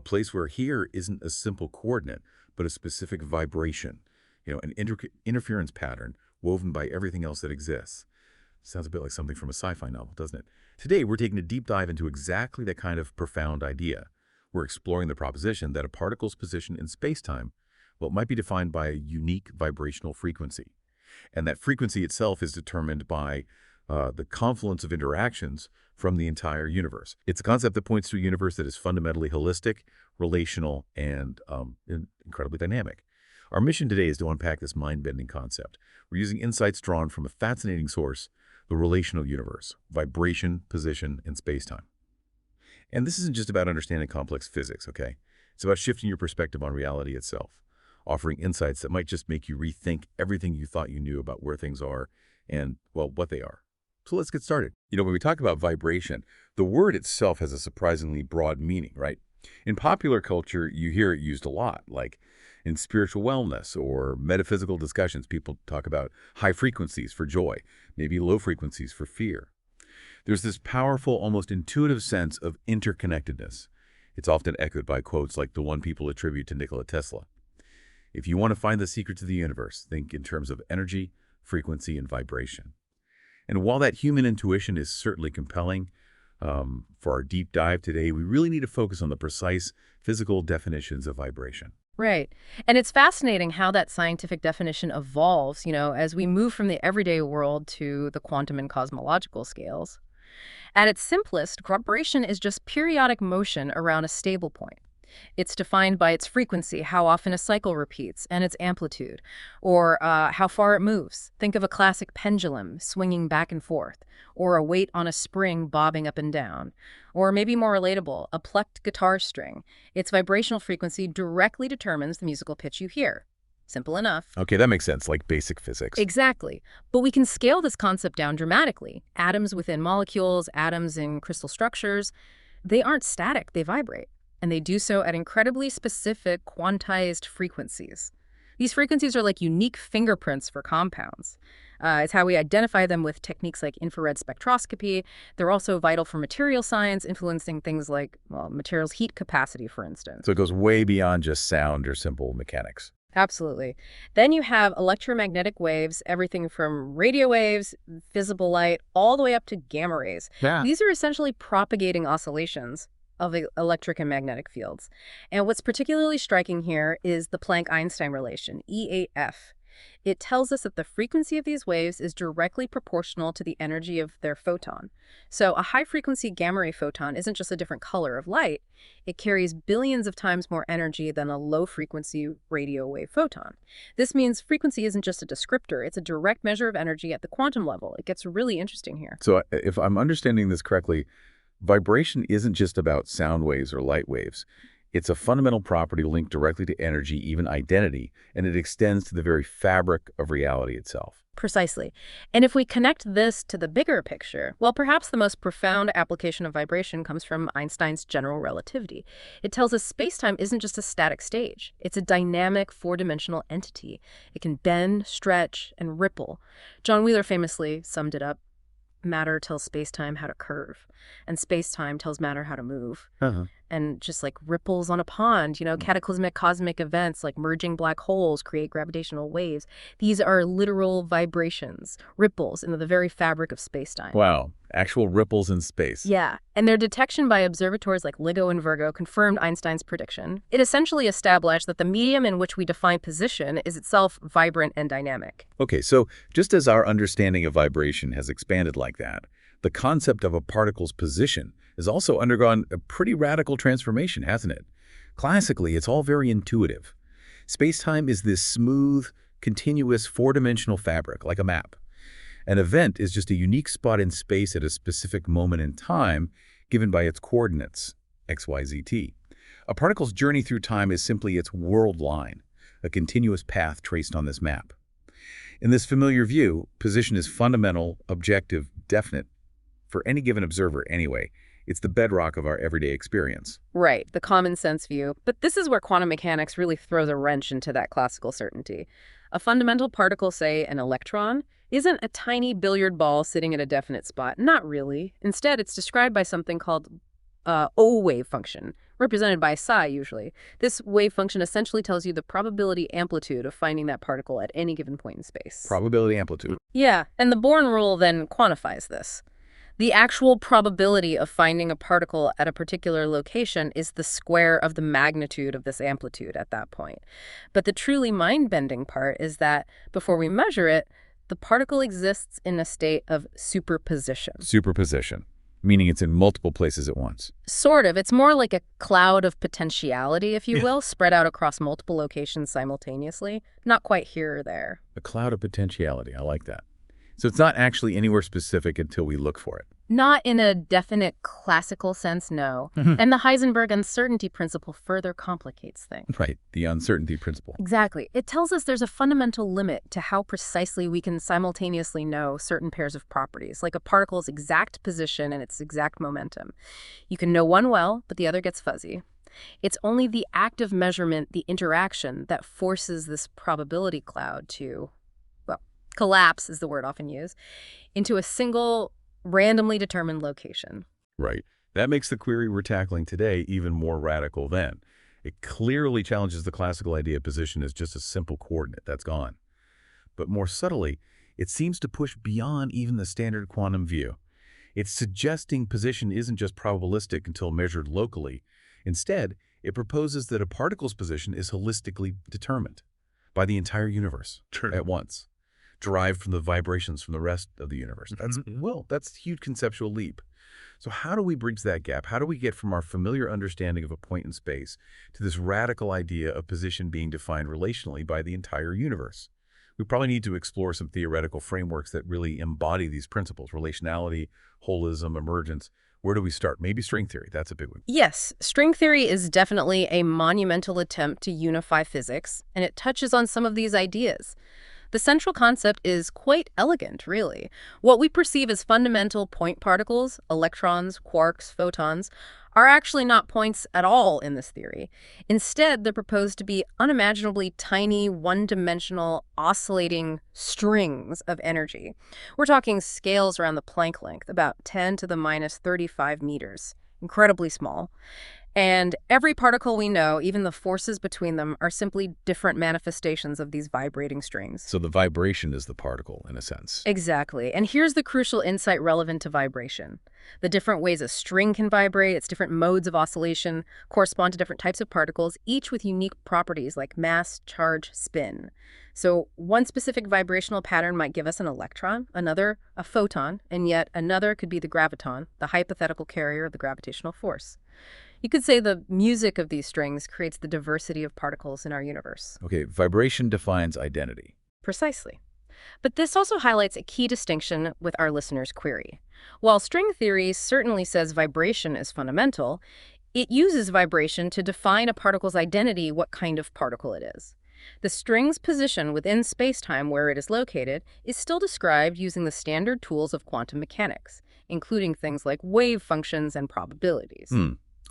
place where here isn't a simple coordinate, but a specific vibration, an interference pattern woven by everything else that exists. Sounds a bit like something from a sci-fi novel, doesn't it? Today, we're taking a deep dive into exactly that kind of profound idea. We're exploring the proposition that a particle's position in space-time, well, it might be defined by a unique vibrational frequency. And that frequency itself is determined by the confluence of interactions from the entire universe. It's a concept that points to a universe that is fundamentally holistic, relational, and incredibly dynamic. Our mission today is to unpack this mind-bending concept. We're using insights drawn from a fascinating source, the relational universe, vibration, position, and space-time. And this isn't just about understanding complex physics, okay? It's about shifting your perspective on reality itself, offering insights that might just make you rethink everything you thought you knew about where things are and, well, what they are. So let's get started. When we talk about vibration, the word itself has a surprisingly broad meaning, right? In popular culture, you hear it used a lot, like in spiritual wellness or metaphysical discussions, people talk about high frequencies for joy, maybe low frequencies for fear. There's this powerful, almost intuitive sense of interconnectedness. It's often echoed by quotes like the one people attribute to Nikola Tesla. If you want to find the secrets of the universe, think in terms of energy, frequency, and vibration. And while that human intuition is certainly compelling, for our deep dive today, we really need to focus on the precise physical definitions of vibration. Right. And it's fascinating how that scientific definition evolves, as we move from the everyday world to the quantum and cosmological scales. At its simplest, vibration is just periodic motion around a stable point. It's defined by its frequency, how often a cycle repeats, and its amplitude, or how far it moves. Think of a classic pendulum swinging back and forth, or a weight on a spring bobbing up and down, or maybe more relatable, a plucked guitar string. Its vibrational frequency directly determines the musical pitch you hear. Simple enough. Okay, that makes sense, like basic physics. Exactly. But we can scale this concept down dramatically. Atoms within molecules, atoms in crystal structures, they aren't static, they vibrate. And they do so at incredibly specific quantized frequencies. These frequencies are like unique fingerprints for compounds. It's how we identify them with techniques like infrared spectroscopy. They're also vital for material science, influencing things like, materials' heat capacity, for instance. So it goes way beyond just sound or simple mechanics. Absolutely. Then you have electromagnetic waves, everything from radio waves, visible light, all the way up to gamma rays. Yeah. These are essentially propagating oscillations of electric and magnetic fields. And what's particularly striking here is the Planck-Einstein relation, EAF. It tells us that the frequency of these waves is directly proportional to the energy of their photon. So a high-frequency gamma-ray photon isn't just a different color of light. It carries billions of times more energy than a low-frequency radio wave photon. This means frequency isn't just a descriptor. It's a direct measure of energy at the quantum level. It gets really interesting here. So if I'm understanding this correctly, vibration isn't just about sound waves or light waves. It's a fundamental property linked directly to energy, even identity, and it extends to the very fabric of reality itself. Precisely. And if we connect this to the bigger picture, well, perhaps the most profound application of vibration comes from Einstein's general relativity. It tells us space-time isn't just a static stage. It's a dynamic, four-dimensional entity. It can bend, stretch, and ripple. John Wheeler famously summed it up: matter tells space-time how to curve, and space-time tells matter how to move. And just like ripples on a pond, cataclysmic cosmic events like merging black holes create gravitational waves. These are literal vibrations, ripples into the very fabric of space-time. Wow, actual ripples in space. Yeah, and their detection by observatories like LIGO and Virgo confirmed Einstein's prediction. It essentially established that the medium in which we define position is itself vibrant and dynamic. Okay, so just as our understanding of vibration has expanded like that, the concept of a particle's position has also undergone a pretty radical transformation, hasn't it? Classically, it's all very intuitive. Space-time is this smooth, continuous, four-dimensional fabric, like a map. An event is just a unique spot in space at a specific moment in time, given by its coordinates, x, y, z, t. A particle's journey through time is simply its world line, a continuous path traced on this map. In this familiar view, position is fundamental, objective, definite, for any given observer anyway. It's the bedrock of our everyday experience. Right, the common sense view. But this is where quantum mechanics really throws a wrench into that classical certainty. A fundamental particle, say an electron, isn't a tiny billiard ball sitting at a definite spot. Not really. Instead, it's described by something called O wave function, represented by psi usually. This wave function essentially tells you the probability amplitude of finding that particle at any given point in space. Probability amplitude. Yeah, and the Born rule then quantifies this. The actual probability of finding a particle at a particular location is the square of the magnitude of this amplitude at that point. But the truly mind-bending part is that before we measure it, the particle exists in a state of superposition. Superposition, meaning it's in multiple places at once. Sort of. It's more like a cloud of potentiality, if you will, spread out across multiple locations simultaneously. Not quite here or there. A cloud of potentiality. I like that. So it's not actually anywhere specific until we look for it. Not in a definite classical sense, no. And the Heisenberg uncertainty principle further complicates things. Right, the uncertainty principle. Exactly. It tells us there's a fundamental limit to how precisely we can simultaneously know certain pairs of properties, like a particle's exact position and its exact momentum. You can know one well, but the other gets fuzzy. It's only the act of measurement, the interaction, that forces this probability cloud to, well, collapse is the word often used, into a single randomly determined location. Right. That makes the query we're tackling today even more radical then. It clearly challenges the classical idea of position as just a simple coordinate that's gone. But more subtly, it seems to push beyond even the standard quantum view. It's suggesting position isn't just probabilistic until measured locally. Instead, it proposes that a particle's position is holistically determined by the entire universe at once, derived from the vibrations from the rest of the universe. That's a huge conceptual leap. So how do we bridge that gap? How do we get from our familiar understanding of a point in space to this radical idea of position being defined relationally by the entire universe? We probably need to explore some theoretical frameworks that really embody these principles: relationality, holism, emergence. Where do we start? Maybe string theory. That's a big one. Yes, string theory is definitely a monumental attempt to unify physics, and it touches on some of these ideas. The central concept is quite elegant, really. What we perceive as fundamental point particles, electrons, quarks, photons, are actually not points at all in this theory. Instead, they're proposed to be unimaginably tiny, one-dimensional, oscillating strings of energy. We're talking scales around the Planck length, about 10 to the minus 35 meters. Incredibly small. And every particle we know, even the forces between them, are simply different manifestations of these vibrating strings. So the vibration is the particle, in a sense. Exactly. And here's the crucial insight relevant to vibration. The different ways a string can vibrate, its different modes of oscillation, correspond to different types of particles, each with unique properties like mass, charge, spin. So one specific vibrational pattern might give us an electron, another a photon, and yet another could be the graviton, the hypothetical carrier of the gravitational force. You could say the music of these strings creates the diversity of particles in our universe. Okay, vibration defines identity. Precisely. But this also highlights a key distinction with our listener's query. While string theory certainly says vibration is fundamental, it uses vibration to define a particle's identity, what kind of particle it is. The string's position within spacetime where it is located is still described using the standard tools of quantum mechanics, including things like wave functions and probabilities.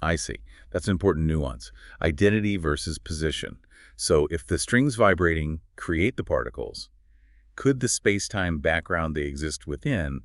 I see. That's an important nuance. Identity versus position. So if the strings vibrating create the particles, could the space-time background they exist within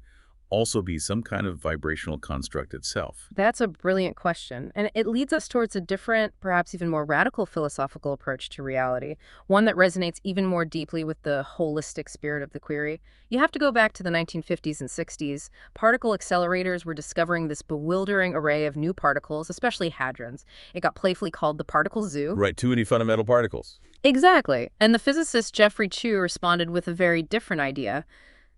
also be some kind of vibrational construct itself? That's a brilliant question, and it leads us towards a different, perhaps even more radical philosophical approach to reality, one that resonates even more deeply with the holistic spirit of the query. You have to go back to the 1950s and 60s. Particle accelerators were discovering this bewildering array of new particles, especially hadrons. It got playfully called the particle zoo. Right, too many fundamental particles. Exactly, and the physicist Jeffrey Chew responded with a very different idea: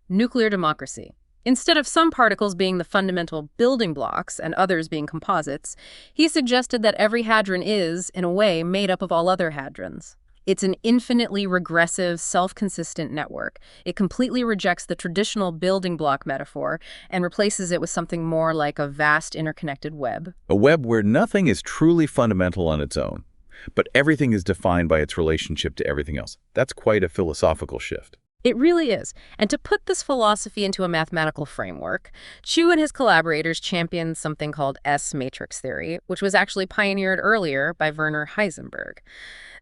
nuclear democracy. Instead of some particles being the fundamental building blocks and others being composites, he suggested that every hadron is, in a way, made up of all other hadrons. It's an infinitely regressive, self-consistent network. It completely rejects the traditional building block metaphor and replaces it with something more like a vast interconnected web. A web where nothing is truly fundamental on its own, but everything is defined by its relationship to everything else. That's quite a philosophical shift. It really is. And to put this philosophy into a mathematical framework, Chew and his collaborators championed something called S-matrix theory, which was actually pioneered earlier by Werner Heisenberg.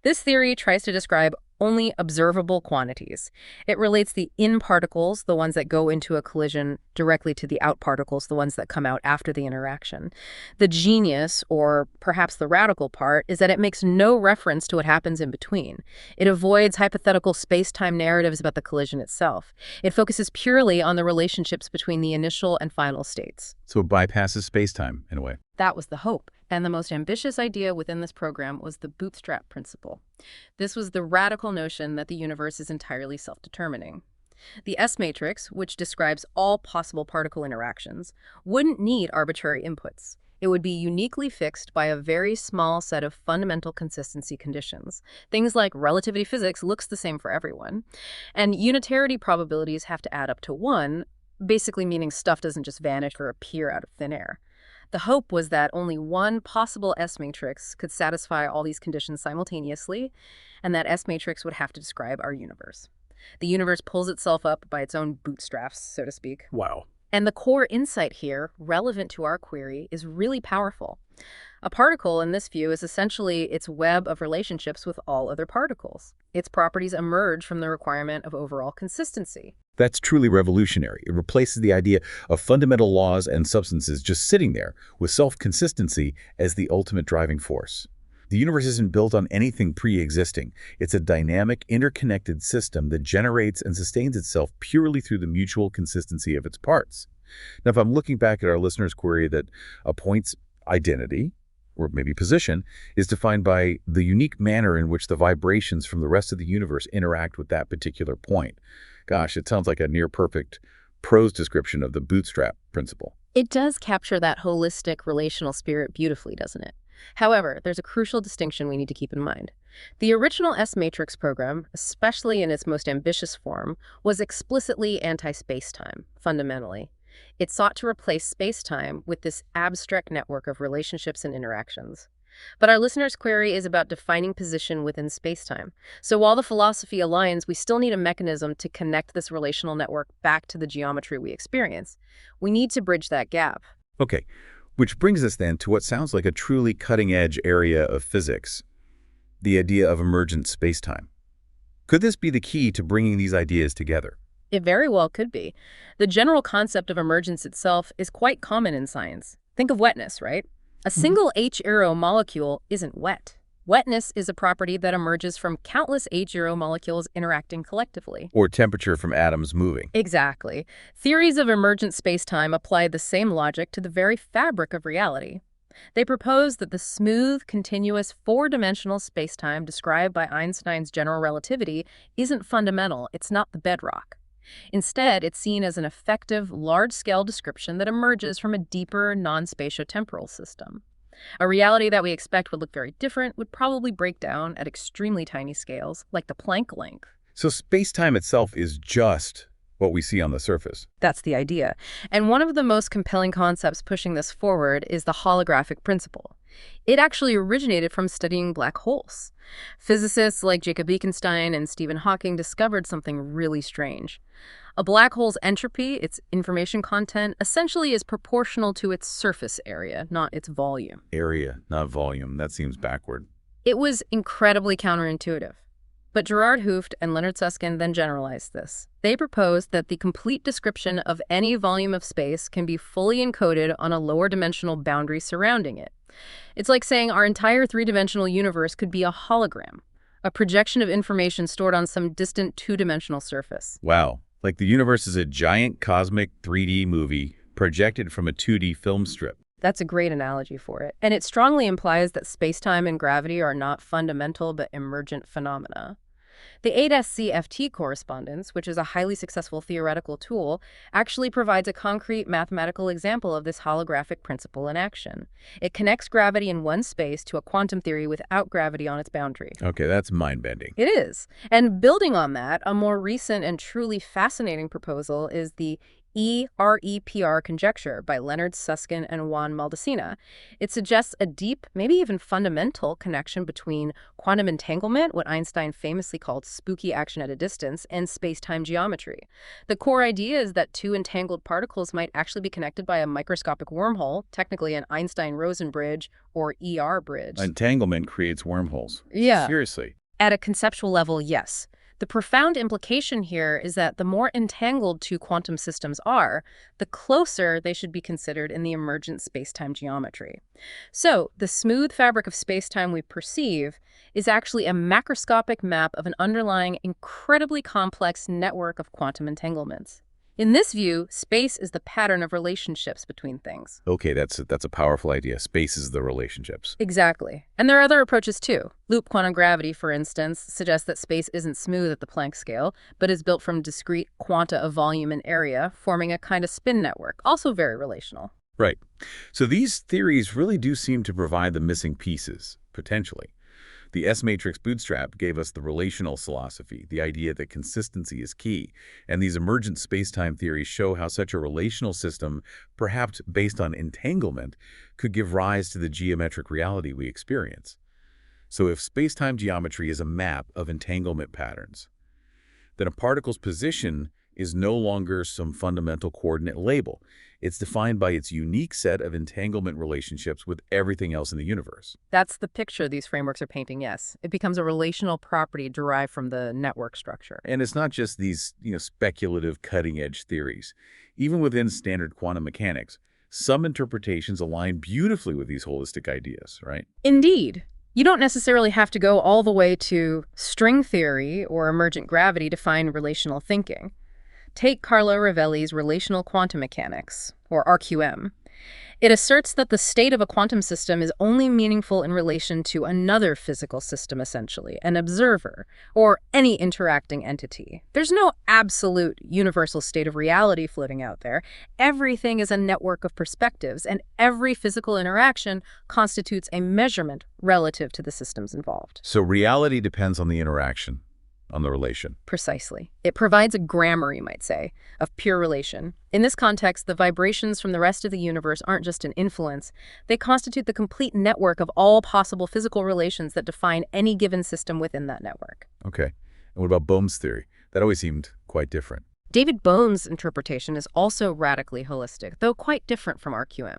This theory tries to describe only observable quantities. It relates the in particles, the ones that go into a collision, directly to the out particles, the ones that come out after the interaction. The genius, or perhaps the radical part, is that it makes no reference to what happens in between. It avoids hypothetical space-time narratives about the collision itself. It focuses purely on the relationships between the initial and final states. So it bypasses space-time, in a way. That was the hope. And the most ambitious idea within this program was the bootstrap principle. This was the radical notion that the universe is entirely self-determining. The S-matrix, which describes all possible particle interactions, wouldn't need arbitrary inputs. It would be uniquely fixed by a very small set of fundamental consistency conditions. Things like relativity physics looks the same for everyone. And unitarity probabilities have to add up to 1, basically meaning stuff doesn't just vanish or appear out of thin air. The hope was that only one possible S-matrix could satisfy all these conditions simultaneously, and that S-matrix would have to describe our universe. The universe pulls itself up by its own bootstraps, so to speak. Wow. And the core insight here, relevant to our query, is really powerful. A particle, in this view, is essentially its web of relationships with all other particles. Its properties emerge from the requirement of overall consistency. That's truly revolutionary. It replaces the idea of fundamental laws and substances just sitting there, with self-consistency as the ultimate driving force. The universe isn't built on anything pre-existing. It's a dynamic, interconnected system that generates and sustains itself purely through the mutual consistency of its parts. Now, if I'm looking back at our listener's query that a point's identity, or maybe position, is defined by the unique manner in which the vibrations from the rest of the universe interact with that particular point. Gosh, it sounds like a near-perfect prose description of the bootstrap principle. It does capture that holistic relational spirit beautifully, doesn't it? However, there's a crucial distinction we need to keep in mind. The original S-matrix program, especially in its most ambitious form, was explicitly anti-spacetime, fundamentally. It sought to replace spacetime with this abstract network of relationships and interactions. But our listener's query is about defining position within spacetime. So while the philosophy aligns, we still need a mechanism to connect this relational network back to the geometry we experience. We need to bridge that gap. Okay, which brings us then to what sounds like a truly cutting-edge area of physics, the idea of emergent spacetime. Could this be the key to bringing these ideas together? It very well could be. The general concept of emergence itself is quite common in science. Think of wetness, right? A single H-arrow molecule isn't wet. Wetness is a property that emerges from countless H-arrow molecules interacting collectively. Or temperature from atoms moving. Exactly. Theories of emergent spacetime apply the same logic to the very fabric of reality. They propose that the smooth, continuous, four-dimensional spacetime described by Einstein's general relativity isn't fundamental, it's not the bedrock. Instead, it's seen as an effective, large-scale description that emerges from a deeper, non-spatiotemporal system. A reality that we expect would look very different would probably break down at extremely tiny scales, like the Planck length. So space-time itself is just what we see on the surface. That's the idea. And one of the most compelling concepts pushing this forward is the holographic principle. It actually originated from studying black holes. Physicists like Jacob Bekenstein and Stephen Hawking discovered something really strange. A black hole's entropy, its information content, essentially is proportional to its surface area, not its volume. Area, not volume. That seems backward. It was incredibly counterintuitive. But Gerard Hooft and Leonard Susskind then generalized this. They proposed that the complete description of any volume of space can be fully encoded on a lower dimensional boundary surrounding it. It's like saying our entire three-dimensional universe could be a hologram, a projection of information stored on some distant two-dimensional surface. Wow. Like the universe is a giant cosmic 3D movie projected from a 2D film strip. That's a great analogy for it. And it strongly implies that spacetime and gravity are not fundamental but emergent phenomena. The 8SCFT correspondence, which is a highly successful theoretical tool, actually provides a concrete mathematical example of this holographic principle in action. It connects gravity in one space to a quantum theory without gravity on its boundary. Okay, that's mind-bending. It is. And building on that, a more recent and truly fascinating proposal is the EREPR conjecture by Leonard Susskind and Juan Maldacena. It suggests a deep, maybe even fundamental connection between quantum entanglement, what Einstein famously called spooky action at a distance, and space-time geometry. The core idea is that two entangled particles might actually be connected by a microscopic wormhole, technically an Einstein-Rosen bridge or ER bridge. Entanglement creates wormholes. Yeah. Seriously. At a conceptual level, yes. The profound implication here is that the more entangled two quantum systems are, the closer they should be considered in the emergent spacetime geometry. So, the smooth fabric of spacetime we perceive is actually a macroscopic map of an underlying, incredibly complex network of quantum entanglements. In this view, space is the pattern of relationships between things. Okay, that's a powerful idea. Space is the relationships. Exactly. And there are other approaches too. Loop quantum gravity, for instance, suggests that space isn't smooth at the Planck scale, but is built from discrete quanta of volume and area, forming a kind of spin network, also very relational. Right. So these theories really do seem to provide the missing pieces, potentially. The S-matrix bootstrap gave us the relational philosophy, the idea that consistency is key, and these emergent spacetime theories show how such a relational system, perhaps based on entanglement, could give rise to the geometric reality we experience. So if spacetime geometry is a map of entanglement patterns, then a particle's position is no longer some fundamental coordinate label. It's defined by its unique set of entanglement relationships with everything else in the universe. That's the picture these frameworks are painting, yes. It becomes a relational property derived from the network structure. And it's not just these, speculative cutting-edge theories. Even within standard quantum mechanics, some interpretations align beautifully with these holistic ideas, right? Indeed. You don't necessarily have to go all the way to string theory or emergent gravity to find relational thinking. Take Carlo Rovelli's Relational Quantum Mechanics, or RQM. It asserts that the state of a quantum system is only meaningful in relation to another physical system, essentially, an observer, or any interacting entity. There's no absolute universal state of reality floating out there. Everything is a network of perspectives, and every physical interaction constitutes a measurement relative to the systems involved. So reality depends on the interaction, on the relation. Precisely. It provides a grammar, you might say, of pure relation. In this context, the vibrations from the rest of the universe aren't just an influence. They constitute the complete network of all possible physical relations that define any given system within that network. Okay. And what about Bohm's theory? That always seemed quite different. David Bohm's interpretation is also radically holistic, though quite different from RQM.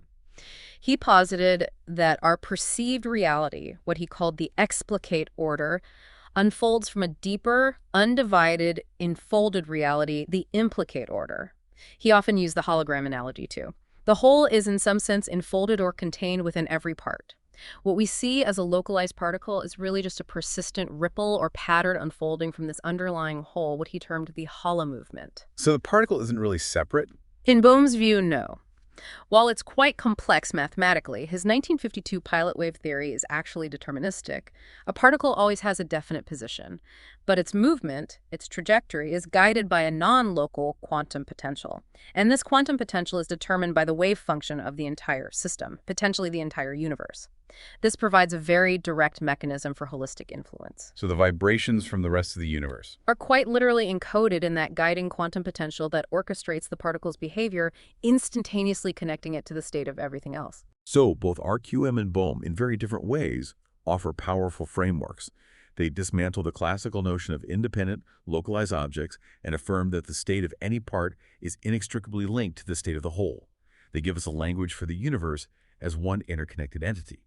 He posited that our perceived reality, what he called the explicate order, unfolds from a deeper, undivided, enfolded reality, the implicate order. He often used the hologram analogy, too. The whole is in some sense enfolded or contained within every part. What we see as a localized particle is really just a persistent ripple or pattern unfolding from this underlying whole, what he termed the holo movement. So the particle isn't really separate? In Bohm's view, no. While it's quite complex mathematically, his 1952 pilot wave theory is actually deterministic. A particle always has a definite position, but its movement, its trajectory, is guided by a non-local quantum potential. And this quantum potential is determined by the wave function of the entire system, potentially the entire universe. This provides a very direct mechanism for holistic influence. So the vibrations from the rest of the universe Are quite literally encoded in that guiding quantum potential that orchestrates the particle's behavior, instantaneously connecting it to the state of everything else. So both RQM and Bohm, in very different ways, offer powerful frameworks. They dismantle the classical notion of independent, localized objects and affirm that the state of any part is inextricably linked to the state of the whole. They give us a language for the universe as one interconnected entity.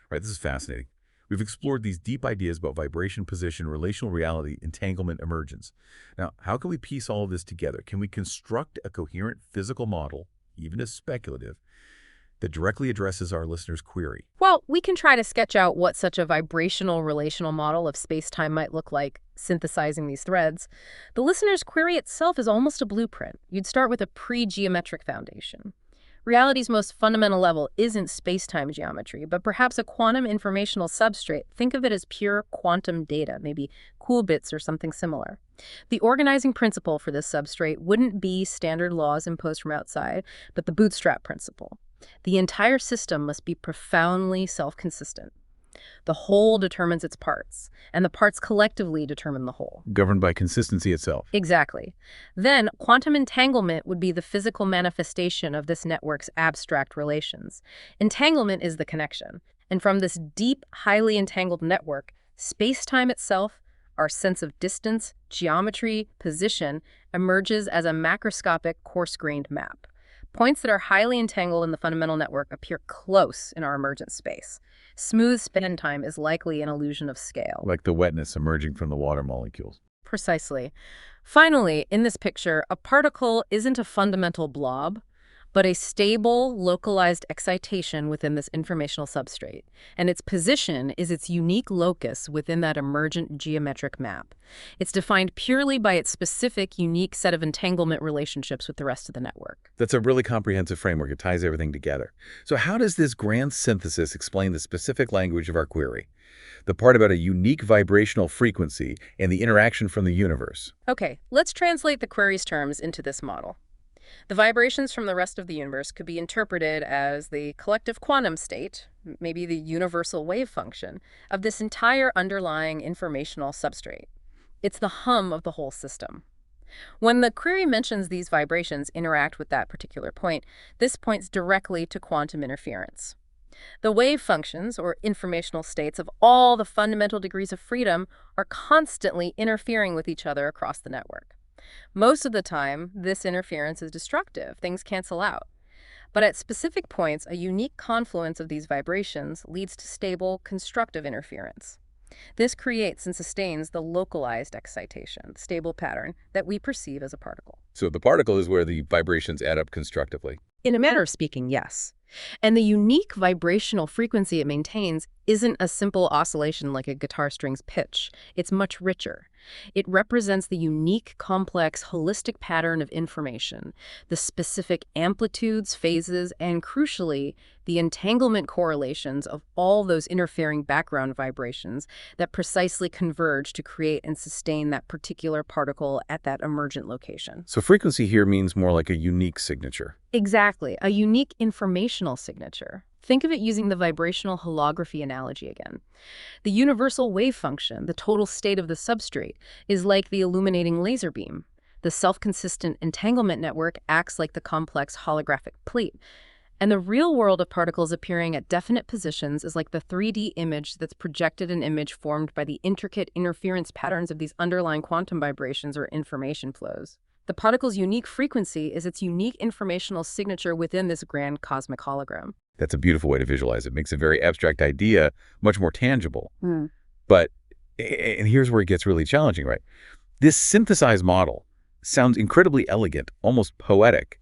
Right, this is fascinating. We've explored these deep ideas about vibration, position, relational reality, entanglement, emergence. Now, how can we piece all of this together? Can we construct a coherent physical model, even if speculative, that directly addresses our listener's query? Well, we can try to sketch out what such a vibrational relational model of space-time might look like, synthesizing these threads. The listener's query itself is almost a blueprint. You'd start with a pre-geometric foundation. Reality's most fundamental level isn't space-time geometry, but perhaps a quantum informational substrate. Think of it as pure quantum data, maybe qubits or something similar. The organizing principle for this substrate wouldn't be standard laws imposed from outside, but the bootstrap principle. The entire system must be profoundly self-consistent. The whole determines its parts, and the parts collectively determine the whole. Governed by consistency itself. Exactly. Then, quantum entanglement would be the physical manifestation of this network's abstract relations. Entanglement is the connection, and from this deep, highly entangled network, space-time itself, our sense of distance, geometry, position, emerges as a macroscopic, coarse-grained map. Points that are highly entangled in the fundamental network appear close in our emergent space. Smooth spin time is likely an illusion of scale. Like the wetness emerging from the water molecules. Precisely. Finally, in this picture, a particle isn't a fundamental blob, but a stable, localized excitation within this informational substrate. And its position is its unique locus within that emergent geometric map. It's defined purely by its specific, unique set of entanglement relationships with the rest of the network. That's a really comprehensive framework. It ties everything together. So how does this grand synthesis explain the specific language of our query? The part about a unique vibrational frequency and the interaction from the universe. Okay, let's translate the query's terms into this model. The vibrations from the rest of the universe could be interpreted as the collective quantum state, maybe the universal wave function, of this entire underlying informational substrate. It's the hum of the whole system. When the query mentions these vibrations interact with that particular point, this points directly to quantum interference. The wave functions, or informational states of all the fundamental degrees of freedom, are constantly interfering with each other across the network. Most of the time, this interference is destructive. Things cancel out. But at specific points, a unique confluence of these vibrations leads to stable, constructive interference. This creates and sustains the localized excitation, stable pattern, that we perceive as a particle. So the particle is where the vibrations add up constructively. In a manner of speaking, yes. And the unique vibrational frequency it maintains isn't a simple oscillation like a guitar string's pitch. It's much richer. It represents the unique, complex, holistic pattern of information, the specific amplitudes, phases, and crucially, the entanglement correlations of all those interfering background vibrations that precisely converge to create and sustain that particular particle at that emergent location. So frequency here means more like a unique signature. Exactly, a unique informational signature. Think of it using the vibrational holography analogy again. The universal wave function, the total state of the substrate, is like the illuminating laser beam. The self-consistent entanglement network acts like the complex holographic plate. And the real world of particles appearing at definite positions is like the 3D image that's projected an image formed by the intricate interference patterns of these underlying quantum vibrations or information flows. The particle's unique frequency is its unique informational signature within this grand cosmic hologram. That's a beautiful way to visualize it. Makes a very abstract idea much more tangible. But, and here's where it gets really challenging, right? This synthesized model sounds incredibly elegant, almost poetic.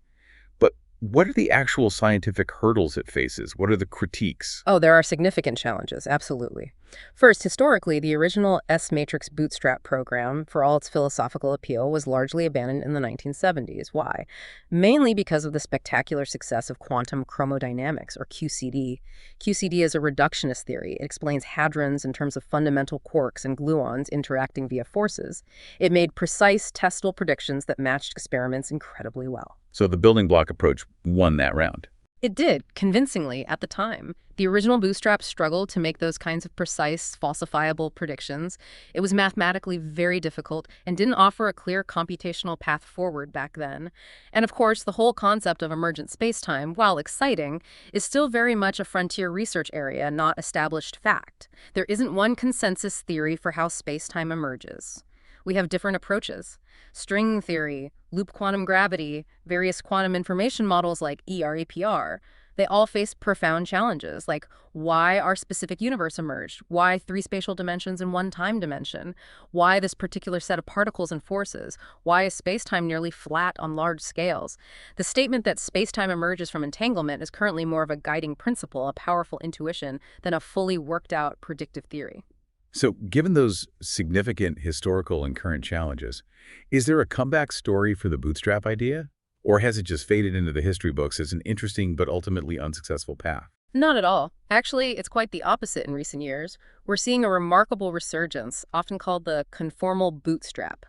But what are the actual scientific hurdles it faces? What are the critiques? Oh, there are significant challenges, absolutely. First, historically, the original S-matrix bootstrap program, for all its philosophical appeal, was largely abandoned in the 1970s. Why? Mainly because of the spectacular success of quantum chromodynamics, or QCD. QCD is a reductionist theory. It explains hadrons in terms of fundamental quarks and gluons interacting via forces. It made precise, testable predictions that matched experiments incredibly well. So the building block approach won that round. It did, convincingly, at the time. The original bootstrap struggled to make those kinds of precise, falsifiable predictions. It was mathematically very difficult and didn't offer a clear computational path forward back then. And of course, the whole concept of emergent spacetime, while exciting, is still very much a frontier research area, not established fact. There isn't one consensus theory for how spacetime emerges. We have different approaches. String theory, loop quantum gravity, various quantum information models like ERAPR, they all face profound challenges, like why our specific universe emerged, why 3 spatial dimensions and 1 time dimension, why this particular set of particles and forces, why is spacetime nearly flat on large scales. The statement that spacetime emerges from entanglement is currently more of a guiding principle, a powerful intuition, than a fully worked out predictive theory. So given those significant historical and current challenges, is there a comeback story for the bootstrap idea? Or has it just faded into the history books as an interesting but ultimately unsuccessful path? Not at all. Actually, it's quite the opposite in recent years. We're seeing a remarkable resurgence, often called the conformal bootstrap.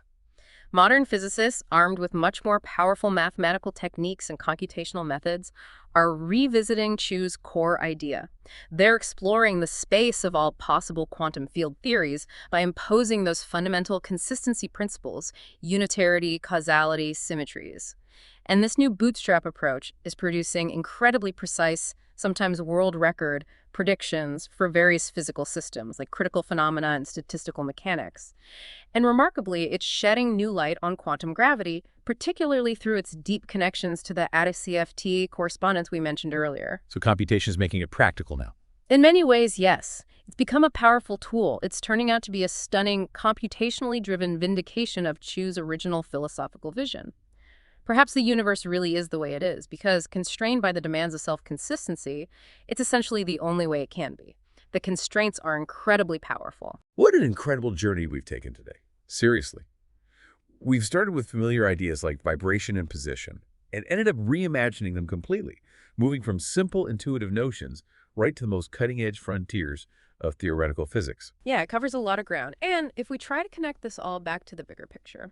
Modern physicists, armed with much more powerful mathematical techniques and computational methods, are revisiting Chu's core idea. They're exploring the space of all possible quantum field theories by imposing those fundamental consistency principles, unitarity, causality, symmetries. And this new bootstrap approach is producing incredibly precise, sometimes world record, predictions for various physical systems, like critical phenomena and statistical mechanics. And remarkably, it's shedding new light on quantum gravity, particularly through its deep connections to the ADA-CFT correspondence we mentioned earlier. So computation is making it practical now. In many ways, yes. It's become a powerful tool. It's turning out to be a stunning, computationally driven vindication of Chu's original philosophical vision. Perhaps the universe really is the way it is, because constrained by the demands of self-consistency, it's essentially the only way it can be. The constraints are incredibly powerful. What an incredible journey we've taken today. Seriously. We've started with familiar ideas like vibration and position, and ended up reimagining them completely, moving from simple intuitive notions right to the most cutting-edge frontiers of theoretical physics. Yeah, it covers a lot of ground. And if we try to connect this all back to the bigger picture,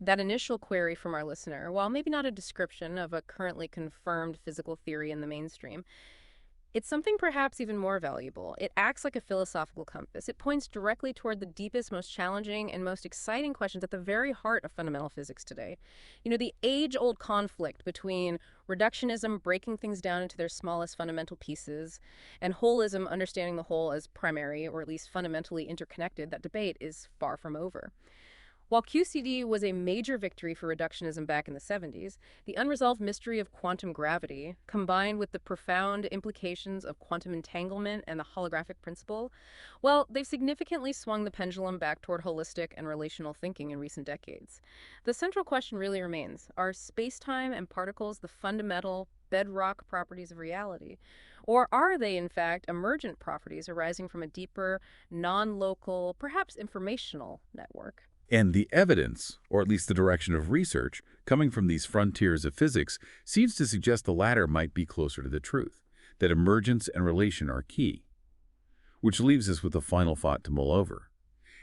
that initial query from our listener, while maybe not a description of a currently confirmed physical theory in the mainstream, it's something perhaps even more valuable. It acts like a philosophical compass. It points directly toward the deepest, most challenging, and most exciting questions at the very heart of fundamental physics today. You know, the age-old conflict between reductionism, breaking things down into their smallest fundamental pieces, and holism, understanding the whole as primary or at least fundamentally interconnected, that debate is far from over. While QCD was a major victory for reductionism back in the 70s, the unresolved mystery of quantum gravity, combined with the profound implications of quantum entanglement and the holographic principle, well, they've significantly swung the pendulum back toward holistic and relational thinking in recent decades. The central question really remains, are space-time and particles the fundamental, bedrock properties of reality? Or are they, in fact, emergent properties arising from a deeper, non-local, perhaps informational network? And the evidence, or at least the direction of research, coming from these frontiers of physics seems to suggest the latter might be closer to the truth, that emergence and relation are key. Which leaves us with a final thought to mull over.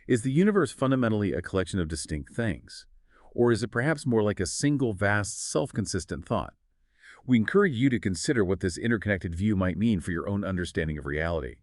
Is the universe fundamentally a collection of distinct things? Or is it perhaps more like a single vast, self-consistent thought? We encourage you to consider what this interconnected view might mean for your own understanding of reality.